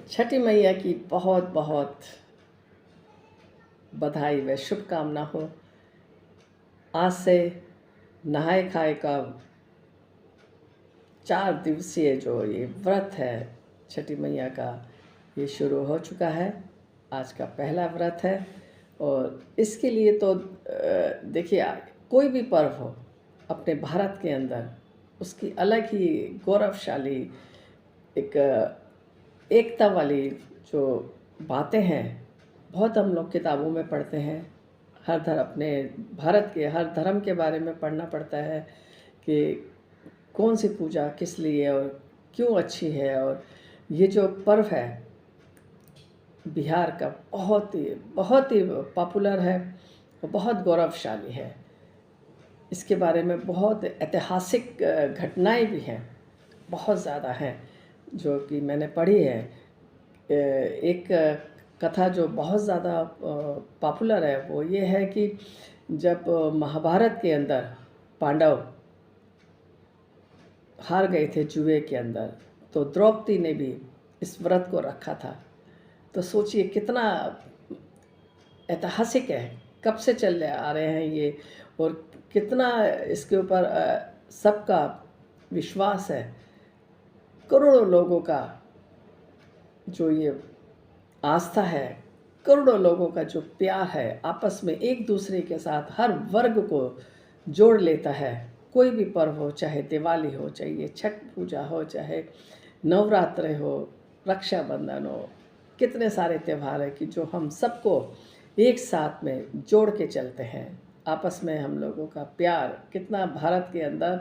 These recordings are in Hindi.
छठी मैया की बहुत बहुत बधाई व शुभकामना हो। आज से नहाय खाए का 4 दिवसीय जो ये व्रत है छठी मैया का, ये शुरू हो चुका है। आज का पहला व्रत है और इसके लिए तो देखिए, कोई भी पर्व हो अपने भारत के अंदर, उसकी अलग ही गौरवशाली एक एकता वाली जो बातें हैं, बहुत हम लोग किताबों में पढ़ते हैं। हर धर्म, अपने भारत के हर धर्म के बारे में पढ़ना पड़ता है कि कौन सी पूजा किस लिए और क्यों अच्छी है। और ये जो पर्व है बिहार का, बहुत ही पॉपुलर है और बहुत गौरवशाली है। इसके बारे में बहुत ऐतिहासिक घटनाएं भी हैं, बहुत ज़्यादा हैं जो कि मैंने पढ़ी है। एक कथा जो बहुत ज़्यादा पॉपुलर है वो ये है कि जब महाभारत के अंदर पांडव हार गए थे जुए के अंदर, तो द्रौपदी ने भी इस व्रत को रखा था। तो सोचिए कितना ऐतिहासिक है, कब से चले आ रहे हैं ये, और कितना इसके ऊपर सबका विश्वास है। करोड़ों लोगों का जो ये आस्था है, करोड़ों लोगों का जो प्यार है, आपस में एक दूसरे के साथ हर वर्ग को जोड़ लेता है। कोई भी पर्व हो, चाहे दिवाली हो, चाहे ये छठ पूजा हो, चाहे नवरात्र हो, रक्षाबंधन हो, कितने सारे त्यौहार हैं कि जो हम सबको एक साथ में जोड़ के चलते हैं। आपस में हम लोगों का प्यार कितना भारत के अंदर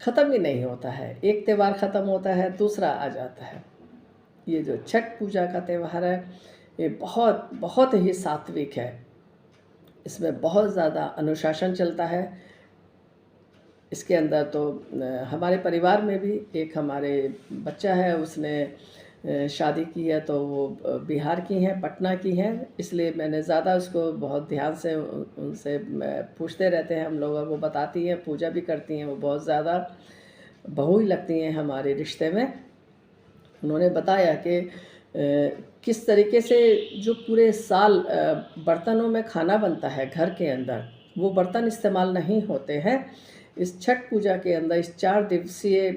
ख़त्म ही नहीं होता है। एक त्यौहार ख़त्म होता है, दूसरा आ जाता है। ये जो छठ पूजा का त्यौहार है, ये बहुत बहुत ही सात्विक है। इसमें बहुत ज़्यादा अनुशासन चलता है। इसके अंदर तो हमारे परिवार में भी एक हमारे बच्चा है, उसने शादी की है, तो वो बिहार की हैं, पटना की हैं। इसलिए मैंने ज़्यादा उसको बहुत ध्यान से उनसे पूछते रहते हैं हम लोग, और वो बताती हैं, पूजा भी करती हैं। वो बहुत ज़्यादा बहू ही लगती हैं हमारे रिश्ते में। उन्होंने बताया कि किस तरीके से जो पूरे साल बर्तनों में खाना बनता है घर के अंदर, वो बर्तन इस्तेमाल नहीं होते हैं। इस छठ पूजा के अंदर, इस 4 दिवसीय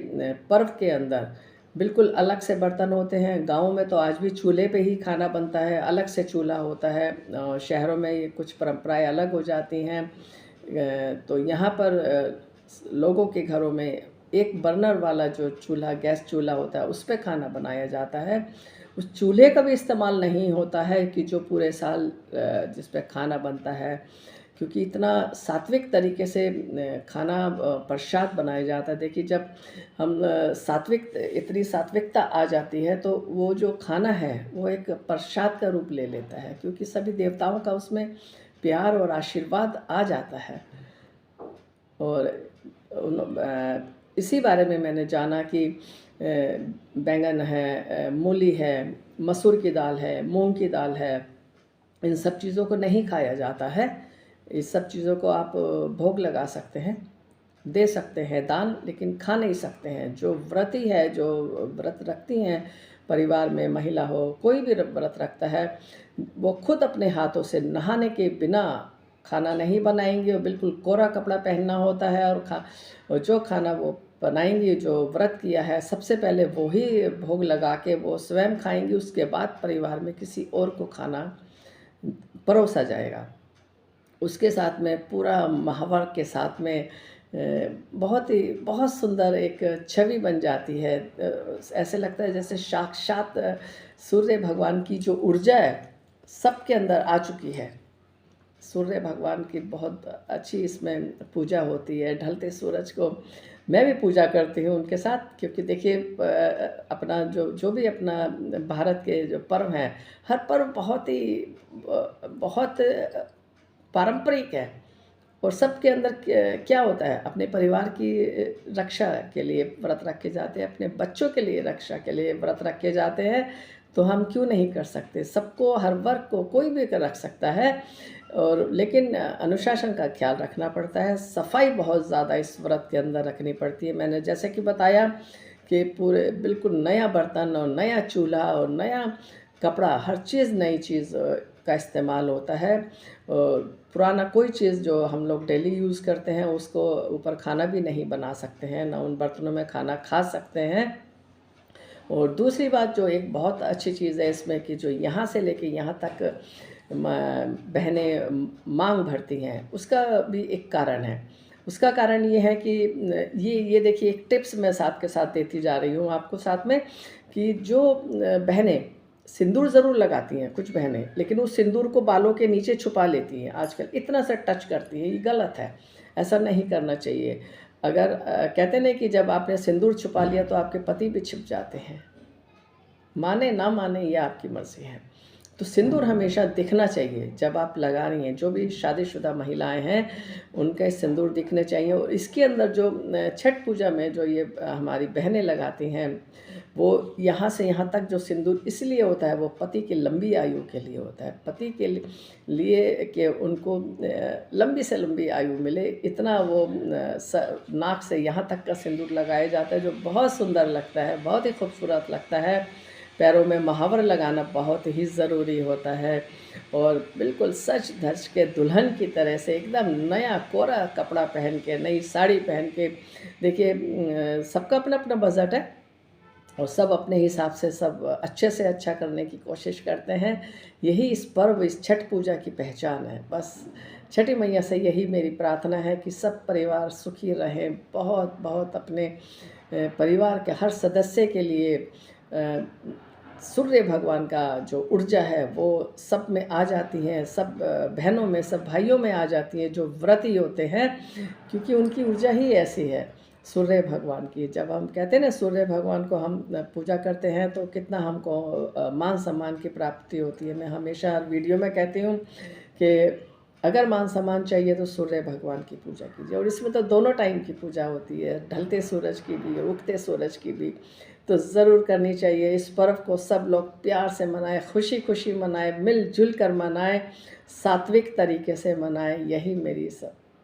पर्व के अंदर बिल्कुल अलग से बर्तन होते हैं। गाँव में तो आज भी चूल्हे पे ही खाना बनता है, अलग से चूल्हा होता है। शहरों में ये कुछ परंपराएं अलग हो जाती हैं। तो यहाँ पर लोगों के घरों में एक बर्नर वाला जो चूल्हा, गैस चूल्हा होता है, उस पे खाना बनाया जाता है। उस चूल्हे का भी इस्तेमाल नहीं होता है कि जो पूरे साल जिस पे खाना बनता है, क्योंकि इतना सात्विक तरीके से खाना प्रसाद बनाया जाता है। देखिए, जब हम इतनी सात्विकता आ जाती है, तो वो जो खाना है वो एक प्रसाद का रूप ले लेता है, क्योंकि सभी देवताओं का उसमें प्यार और आशीर्वाद आ जाता है। और इसी बारे में मैंने जाना कि बैंगन है, मूली है, मसूर की दाल है, मूंग की दाल है, इन सब चीज़ों को नहीं खाया जाता है। इस सब चीज़ों को आप भोग लगा सकते हैं, दे सकते हैं दान, लेकिन खा नहीं सकते हैं। जो व्रती है, जो व्रत रखती हैं, परिवार में महिला हो, कोई भी व्रत रखता है, वो खुद अपने हाथों से नहाने के बिना खाना नहीं बनाएंगे। और बिल्कुल कोरा कपड़ा पहनना होता है, और जो खाना वो बनाएंगी, जो व्रत किया है, सबसे पहले वो ही भोग लगा के वो स्वयं खाएंगी। उसके बाद परिवार में किसी और को खाना परोसा जाएगा। उसके साथ में पूरा महावर के साथ में बहुत सुंदर एक छवि बन जाती है। ऐसे लगता है जैसे साक्षात सूर्य भगवान की जो ऊर्जा है सबके अंदर आ चुकी है। सूर्य भगवान की बहुत अच्छी इसमें पूजा होती है। ढलते सूरज को मैं भी पूजा करती हूँ उनके साथ, क्योंकि देखिए, अपना जो भी अपना भारत के जो पर्व हैं, हर पर्व बहुत पारंपरिक है। और सबके अंदर क्या होता है, अपने परिवार की रक्षा के लिए व्रत रखे जाते हैं, अपने बच्चों के लिए रक्षा के लिए व्रत रखे जाते हैं। तो हम क्यों नहीं कर सकते? सबको, हर वर्ग को कोई भी कर रख सकता है। और लेकिन अनुशासन का ख्याल रखना पड़ता है। सफाई बहुत ज़्यादा इस व्रत के अंदर रखनी पड़ती है। मैंने जैसे कि बताया कि पूरे बिल्कुल नया बर्तन और नया चूल्हा और नया कपड़ा, हर चीज़ नई चीज़ का इस्तेमाल होता है। और पुराना कोई चीज़ जो हम लोग डेली यूज़ करते हैं उसको ऊपर खाना भी नहीं बना सकते हैं, ना उन बर्तनों में खाना खा सकते हैं। और दूसरी बात जो एक बहुत अच्छी चीज़ है इसमें कि जो यहाँ से लेके यहाँ तक बहनें मांग भरती हैं, उसका भी एक कारण है। उसका कारण ये है कि ये देखिए, एक टिप्स मैं साथ के साथ देती जा रही हूँ आपको साथ में, कि जो बहनें सिंदूर ज़रूर लगाती हैं कुछ बहनें, लेकिन उस सिंदूर को बालों के नीचे छुपा लेती हैं आजकल, इतना सा टच करती हैं, ये गलत है, ऐसा नहीं करना चाहिए। अगर कहते नहीं कि जब आपने सिंदूर छुपा लिया तो आपके पति भी छिप जाते हैं, माने ना माने ये आपकी मर्ज़ी है। तो सिंदूर हमेशा दिखना चाहिए जब आप लगा रही हैं, जो भी शादीशुदा महिलाएं हैं उनके सिंदूर दिखने चाहिए। और इसके अंदर जो छठ पूजा में जो ये हमारी बहनें लगाती हैं, वो यहाँ से यहाँ तक जो सिंदूर इसलिए होता है, वो पति की लंबी आयु के लिए होता है, पति के लिए कि उनको लंबी से लंबी आयु मिले, इतना वो नाक से यहाँ तक का सिंदूर लगाया जाता है, जो बहुत सुंदर लगता है, बहुत ही खूबसूरत लगता है। पैरों में महावर लगाना बहुत ही ज़रूरी होता है, और बिल्कुल सज धज के दुल्हन की तरह से एकदम नया कोरा कपड़ा पहन के, नई साड़ी पहन के। देखिए, सबका अपना अपना बजट है और सब अपने हिसाब से सब अच्छे से अच्छा करने की कोशिश करते हैं। यही इस पर्व, इस छठ पूजा की पहचान है। बस छठी मैया से यही मेरी प्रार्थना है कि सब परिवार सुखी रहें, बहुत बहुत अपने परिवार के हर सदस्य के लिए सूर्य भगवान का जो ऊर्जा है वो सब में आ जाती है, सब बहनों में, सब भाइयों में आ जाती है जो व्रती होते हैं, क्योंकि उनकी ऊर्जा ही ऐसी है सूर्य भगवान की। जब हम कहते हैं ना सूर्य भगवान को हम पूजा करते हैं तो कितना हमको मान सम्मान की प्राप्ति होती है। मैं हमेशा हर वीडियो में कहती हूँ कि अगर मान सम्मान चाहिए तो सूर्य भगवान की पूजा कीजिए। और इसमें तो दोनों टाइम की पूजा होती है, ढलते सूरज की भी, उगते सूरज की भी, तो ज़रूर करनी चाहिए। इस पर्व को सब लोग प्यार से मनाएं, खुशी खुशी मनाएं, मिलजुल कर मनाएं, सात्विक तरीके से मनाएं। यही मेरी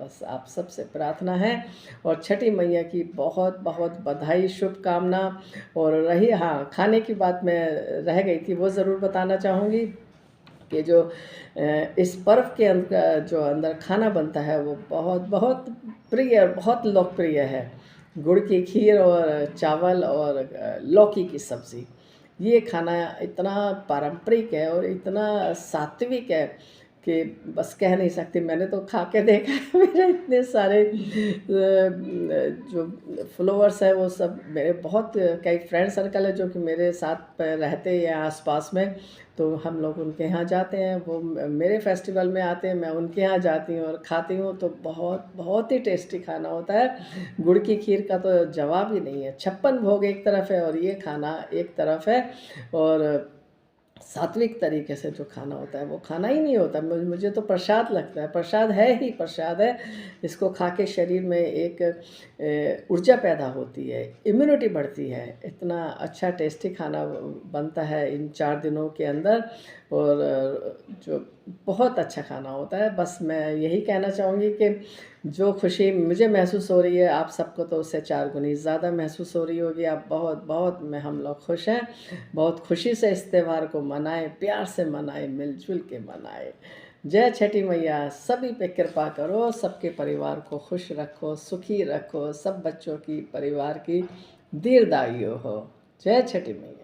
बस आप सबसे प्रार्थना है। और छठी मैया की बहुत बहुत बधाई, शुभकामना। और रही हाँ, खाने की बात मैं रह गई थी, वो ज़रूर बताना चाहूँगी कि जो इस पर्व के अंदर जो अंदर खाना बनता है वो बहुत बहुत प्रिय और बहुत लोकप्रिय है। गुड़ की खीर और चावल और लौकी की सब्ज़ी, ये खाना इतना पारंपरिक है और इतना सात्विक है कि बस कह नहीं सकती। मैंने तो खा के देखा है, मेरे इतने सारे जो फॉलोअर्स हैं वो सब मेरे, बहुत कई फ्रेंड सर्कल है जो कि मेरे साथ रहते हैं आसपास में, तो हम लोग उनके यहाँ जाते हैं, वो मेरे फेस्टिवल में आते हैं, मैं उनके यहाँ जाती हूँ और खाती हूँ, तो बहुत बहुत ही टेस्टी खाना होता है। गुड़ की खीर का तो जवाब ही नहीं है। 56 भोग एक तरफ है और ये खाना एक तरफ है, और सात्विक तरीके से जो खाना होता है वो खाना ही नहीं होता। मुझे तो प्रसाद लगता है, प्रसाद है ही प्रसाद है। इसको खा के शरीर में एक ऊर्जा पैदा होती है, इम्यूनिटी बढ़ती है। इतना अच्छा टेस्टी खाना बनता है इन 4 दिनों के अंदर, और जो बहुत अच्छा खाना होता है। बस मैं यही कहना चाहूँगी कि जो खुशी मुझे महसूस हो रही है, आप सबको तो उससे 4 गुनी ज़्यादा महसूस हो रही होगी। आप बहुत बहुत हम लोग खुश हैं, बहुत खुशी से इस त्यौहार को मनाएं, प्यार से मनाएं, मिलजुल के मनाएं। जय छठी मैया, सभी पे कृपा करो, सबके परिवार को खुश रखो, सुखी रखो, सब बच्चों की, परिवार की दीर्घायु हो। जय छठी मैया।